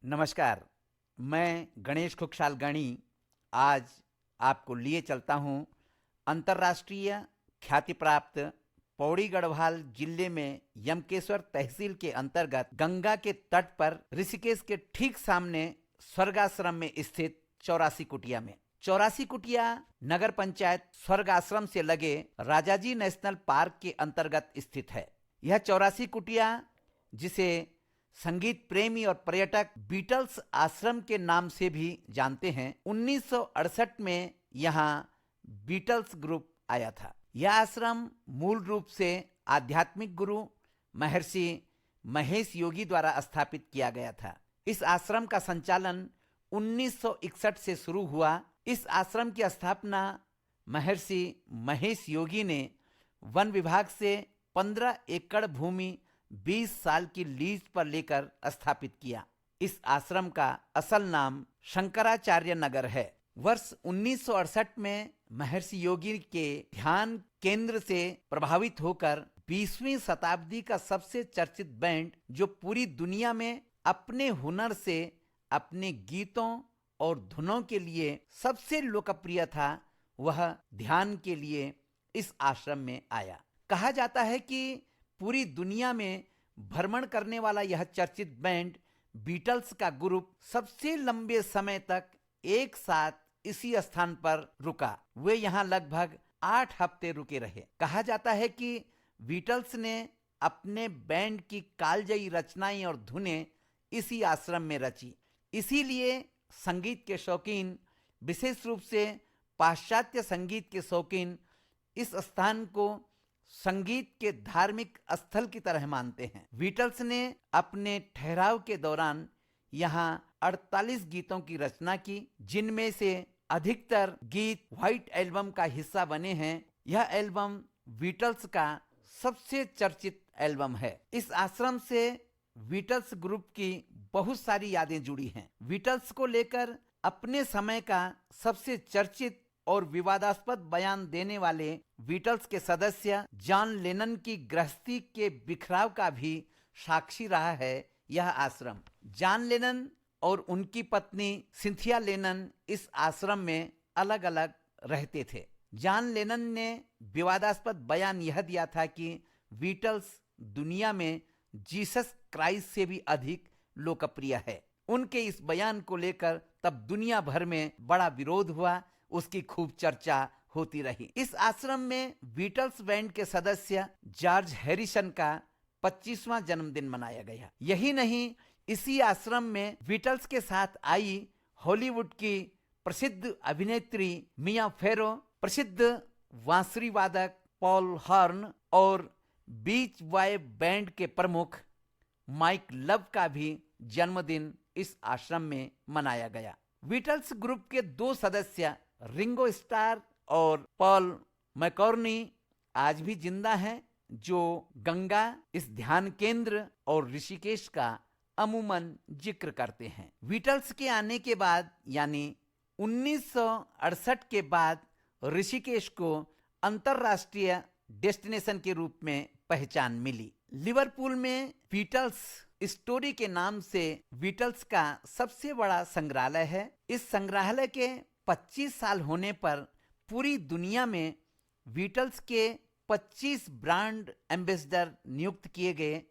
नमस्कार। मैं गणेश खुकशाल गणी आज आपको लिए चलता हूँ अंतर्राष्ट्रीय ख्याति प्राप्त पौड़ी गढ़वाल जिले में यमकेश्वर तहसील के अंतर्गत गंगा के तट पर ऋषिकेश के ठीक सामने स्वर्गाश्रम में स्थित चौरासी कुटिया में। चौरासी कुटिया नगर पंचायत स्वर्ग आश्रम से लगे राजाजी नेशनल पार्क के अंतर्गत स्थित है। यह चौरासी कुटिया, जिसे संगीत प्रेमी और पर्यटक बीटल्स आश्रम के नाम से भी जानते हैं, 1968 में यहाँ बीटल्स ग्रुप आया था। यह आश्रम मूल रूप से आध्यात्मिक गुरु महर्षि महेश योगी द्वारा स्थापित किया गया था। इस आश्रम का संचालन 1961 से शुरू हुआ। इस आश्रम की स्थापना महर्षि महेश योगी ने वन विभाग से 15 एकड़ भूमि 20 साल की लीज पर लेकर स्थापित किया। इस आश्रम का असल नाम शंकराचार्य नगर है। वर्ष 1968 में महर्षि योगी के ध्यान केंद्र से प्रभावित होकर 20वीं शताब्दी का सबसे चर्चित बैंड, जो पूरी दुनिया में अपने हुनर से अपने गीतों और धुनों के लिए सबसे लोकप्रिय था, वह ध्यान के लिए इस आश्रम में आया। कहा जाता है कि पूरी दुनिया में भ्रमण करने वाला यह चर्चित बैंड बीटल्स का ग्रुप सबसे लंबे समय तक एक साथ इसी स्थान पर रुका। वे यहाँ लगभग 8 हफ्ते रुके रहे। कहा जाता है कि बीटल्स ने अपने बैंड की कालजयी रचनाएं और धुनें इसी आश्रम में रची। इसीलिए संगीत के शौकीन, विशेष रूप से पाश्चात्य संगीत के शौकीन, इस स्थान को संगीत के धार्मिक स्थल की तरह मानते हैं। बीटल्स ने अपने ठहराव के दौरान यहाँ 48 गीतों की रचना की, जिनमें से अधिकतर गीत व्हाइट एल्बम का हिस्सा बने हैं। यह एल्बम बीटल्स का सबसे चर्चित एल्बम है। इस आश्रम से बीटल्स ग्रुप की बहुत सारी यादें जुड़ी हैं। बीटल्स को लेकर अपने समय का सबसे चर्चित और विवादास्पद बयान देने वाले बीटल्स के सदस्य जॉन लेनन की गृहस्थी के बिखराव का भी साक्षी रहा है यह आश्रम। जॉन लेनन और उनकी पत्नी सिंथिया लेनन इस आश्रम में अलग अलग रहते थे। जॉन लेनन ने विवादास्पद बयान यह दिया था कि बीटल्स दुनिया में जीसस क्राइस्ट से भी अधिक लोकप्रिय है। उनके इस बयान को लेकर तब दुनिया भर में बड़ा विरोध हुआ, उसकी खूब चर्चा होती रही। इस आश्रम में बीटल्स बैंड के सदस्य जॉर्ज हैरिसन का 25वां जन्मदिन मनाया गया। यही नहीं, इसी आश्रम में बीटल्स के साथ आई हॉलीवुड की प्रसिद्ध अभिनेत्री मिया फेरो, प्रसिद्ध बांसुरी वादक पॉल हॉर्न और बीच बॉय बैंड के प्रमुख माइक लव का भी जन्मदिन इस आश्रम में मनाया गया। बीटल्स ग्रुप के 2 सदस्य रिंगो स्टार और पॉल मैकॉर्नी आज भी जिंदा हैं, जो गंगा, इस ध्यान केंद्र और ऋषिकेश का अमूमन जिक्र करते हैं। बीटल्स के आने के बाद यानी 1968 के बाद ऋषिकेश को अंतरराष्ट्रीय डेस्टिनेशन के रूप में पहचान मिली। लिवरपूल में बीटल्स स्टोरी के नाम से बीटल्स का सबसे बड़ा संग्रहालय है। इस संग्रहालय के 25 साल होने पर पूरी दुनिया में बीटल्स के 25 ब्रांड एम्बेसडर नियुक्त किए गए।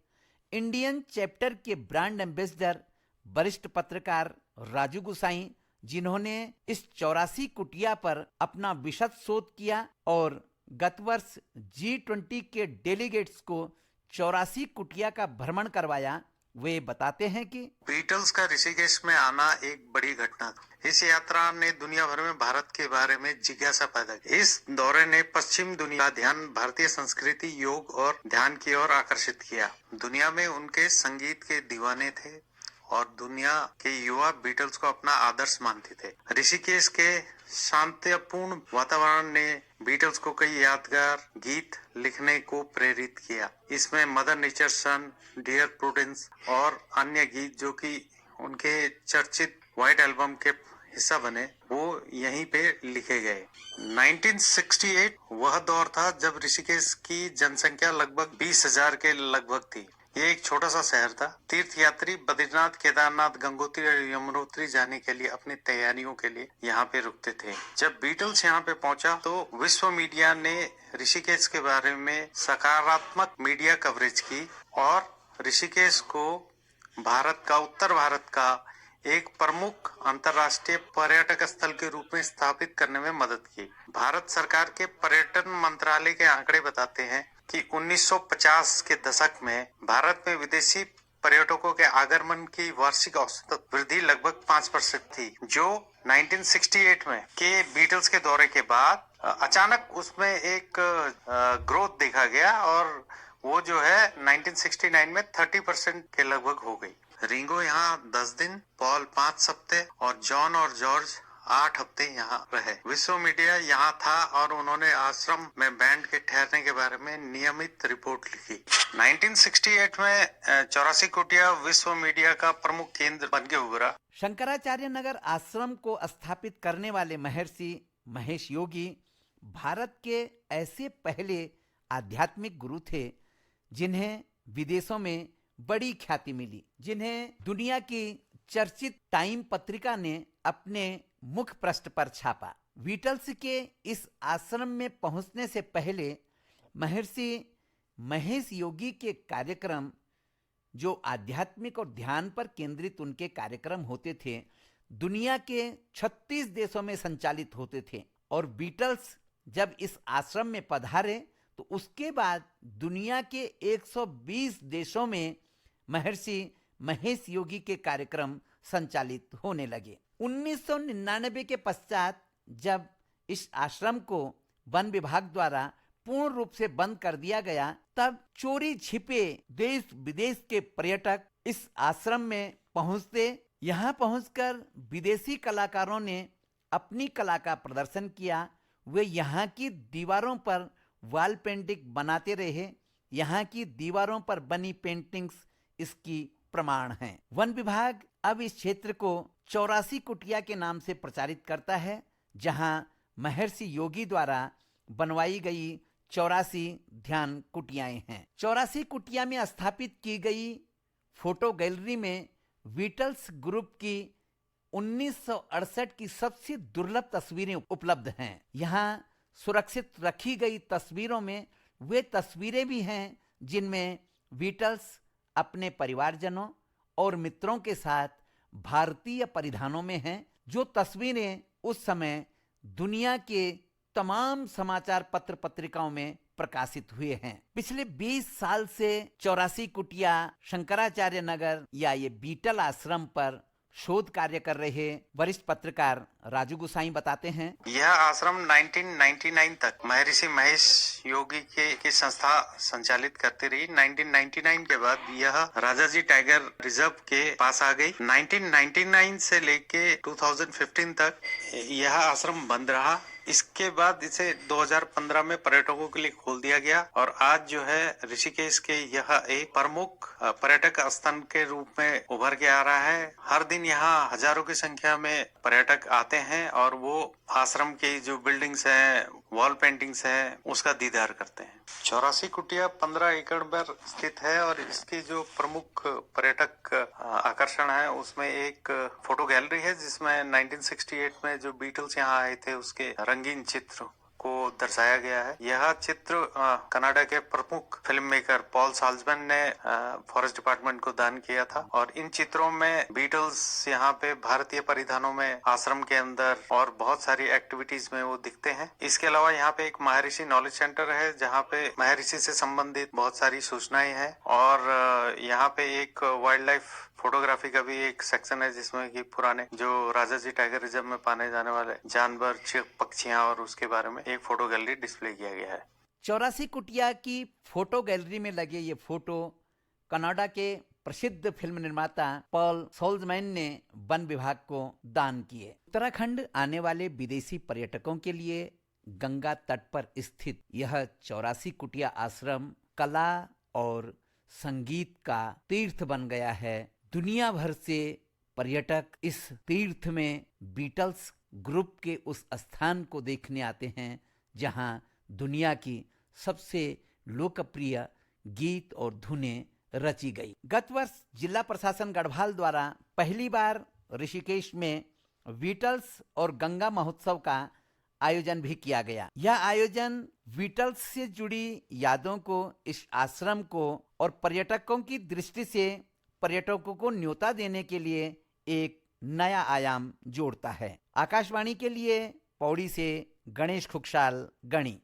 इंडियन चैप्टर के ब्रांड एम्बेसडर वरिष्ठ पत्रकार राजू गुसाई, जिन्होंने इस 84 कुटिया पर अपना विशद शोध किया और गत वर्ष G20 के डेलीगेट्स को 84 कुटिया का भ्रमण करवाया, वे बताते हैं कि बीटल्स का ऋषिकेश में आना एक बड़ी घटना थी। इस यात्रा ने दुनिया भर में भारत के बारे में जिज्ञासा पैदा की। इस दौरे ने पश्चिम दुनिया का ध्यान, भारतीय संस्कृति, योग और ध्यान की ओर आकर्षित किया। दुनिया में उनके संगीत के दीवाने थे और दुनिया के युवा बीटल्स को अपना आदर्श मानते थे। ऋषिकेश के शांतिपूर्ण वातावरण ने बीटल्स को कई यादगार गीत लिखने को प्रेरित किया। इसमें mother nature sun, dear prudence और अन्य गीत जो कि उनके चर्चित व्हाइट एल्बम के हिस्सा बने, वो यहीं पे लिखे गए। 1968 वह दौर था जब ऋषिकेश की जनसंख्या लगभग 20,000 के लगभग थी। ये एक छोटा सा शहर था। तीर्थ यात्री बद्रीनाथ, केदारनाथ, गंगोत्री और यमुनोत्री जाने के लिए अपनी तैयारियों के लिए यहाँ पे रुकते थे। जब बीटल्स यहाँ पे पहुंचा तो विश्व मीडिया ने ऋषिकेश के बारे में सकारात्मक मीडिया कवरेज की और ऋषिकेश को उत्तर भारत का एक प्रमुख अंतर्राष्ट्रीय पर्यटक स्थल के रूप में स्थापित करने में मदद की। भारत सरकार के पर्यटन मंत्रालय के आंकड़े बताते हैं कि 1950 के दशक में भारत में विदेशी पर्यटकों के आगमन की वार्षिक औसत वृद्धि लगभग 5% थी, जो 1968 में के बीटल्स के दौरे के बाद अचानक उसमें एक ग्रोथ देखा गया और वो जो है 1969 में 30% के लगभग हो गई। रिंगो यहाँ 10 दिन, पॉल 5 हफ्ते और जॉन और जॉर्ज 8 हफ्ते यहाँ रहे। विश्व मीडिया यहाँ था और उन्होंने आश्रम में बैंड के ठहरने के बारे में नियमित रिपोर्ट लिखी। 1968 में 84 कुटिया विश्व मीडिया का प्रमुख केंद्र बन के उभरा। शंकराचार्य नगर आश्रम को स्थापित करने वाले महर्षि महेश योगी भारत के ऐसे पहले आध्यात्मिक गुरु थे जिन्हें विदेशों में बड़ी ख्याति मिली, जिन्हें दुनिया की चर्चित टाइम पत्रिका ने अपने मुख पृष्ठ पर छापा। बीटल्स के इस आश्रम में पहुंचने से पहले महर्षि महेश योगी के कार्यक्रम, जो आध्यात्मिक और ध्यान पर केंद्रित उनके कार्यक्रम होते थे, दुनिया के 36 देशों में संचालित होते थे। और बीटल्स जब इस आश्रम में पधारे तो उसके बाद दुनिया के 120 देशों में महर्षि महेश योगी के कार्यक्रम संचालित होने लगे। 1999 के पश्चात जब इस आश्रम को वन विभाग द्वारा पूर्ण रूप से बंद कर दिया गया, तब चोरी छिपे देश विदेश के पर्यटक इस आश्रम में पहुंचते। यहाँ पहुंचकर विदेशी कलाकारों ने अपनी कला का प्रदर्शन किया। वे यहाँ की दीवारों पर वॉल पेंटिंग बनाते रहे। यहाँ की दीवारों पर बनी पेंटिंग्स इसकी प्रमाण हैं। वन विभाग अब इस क्षेत्र को 84 कुटिया के नाम से प्रचारित करता है, जहाँ महर्षि योगी द्वारा बनवाई गई 84 ध्यान कुटियाएं हैं। 84 कुटिया में स्थापित की गई फोटो गैलरी में बीटल्स ग्रुप की 1968 की सबसे दुर्लभ तस्वीरें उपलब्ध हैं। यहाँ सुरक्षित रखी गई तस्वीरों में वे तस्वीरें भी हैं जिनमें बीटल्स अपने परिवारजनों और मित्रों के साथ भारतीय परिधानों में हैं, जो तस्वीरें उस समय दुनिया के तमाम समाचार पत्र पत्रिकाओं में प्रकाशित हुए हैं। पिछले 20 साल से 84 कुटिया शंकराचार्य नगर या ये बीटल आश्रम पर शोध कार्य कर रहे वरिष्ठ पत्रकार राजू गुसाई बताते हैं, यह आश्रम 1999 तक महर्षि महेश योगी की संस्था संचालित करती रही। 1999 के बाद यह राजाजी टाइगर रिजर्व के पास आ गई। 1999 से लेके 2015 तक यह आश्रम बंद रहा। इसके बाद इसे 2015 में पर्यटकों के लिए खोल दिया गया और आज जो है ऋषिकेश के यह एक प्रमुख पर्यटक स्थल के रूप में उभर के आ रहा है। हर दिन यहाँ हजारों की संख्या में पर्यटक आते हैं और वो आश्रम की जो बिल्डिंग्स हैं, वॉल पेंटिंग्स हैं, उसका दीदार करते हैं। 84 कुटिया 15 एकड़ पर स्थित है और इसकी जो प्रमुख पर्यटक आकर्षण है उसमें एक फोटो गैलरी है जिसमें 1968 में जो बीटल्स यहाँ आए थे उसके रंगीन चित्र को दर्शाया गया है। यह चित्र कनाडा के प्रमुख फिल्म मेकर पॉल साल्जमैन ने फॉरेस्ट डिपार्टमेंट को दान किया था और इन चित्रों में बीटल्स यहाँ पे भारतीय परिधानों में आश्रम के अंदर और बहुत सारी एक्टिविटीज में वो दिखते हैं। इसके अलावा यहाँ पे एक महर्षि नॉलेज सेंटर है जहाँ पे महर्षि से संबंधित बहुत सारी सूचनाएं हैं और यहाँ पे एक वाइल्ड लाइफ फोटोग्राफी का भी एक सेक्शन है जिसमें कि पुराने जो राजाजी टाइगर रिजर्व में पाने जाने वाले जानवर, पक्षियां और उसके बारे में एक फोटो गैलरी डिस्प्ले किया गया है। 84 कुटिया की फोटो गैलरी में लगे ये फोटो कनाडा के प्रसिद्ध फिल्म निर्माता पॉल साल्जमैन ने वन विभाग को दान किए। उत्तराखंड आने वाले विदेशी पर्यटकों के लिए गंगा तट पर स्थित यह 84 कुटिया आश्रम कला और संगीत का तीर्थ बन गया है। दुनिया भर से पर्यटक इस तीर्थ में बीटल्स ग्रुप के उस स्थान को देखने आते हैं जहां दुनिया की सबसे लोकप्रिय गीत और धुनें रची गई। गत वर्ष जिला प्रशासन गढ़वाल द्वारा पहली बार ऋषिकेश में बीटल्स और गंगा महोत्सव का आयोजन भी किया गया। यह आयोजन बीटल्स से जुड़ी यादों को, इस आश्रम को और पर्यटकों की दृष्टि से पर्यटकों को न्योता देने के लिए एक नया आयाम जोड़ता है। आकाशवाणी के लिए पौड़ी से गणेश खुखशाल गणी।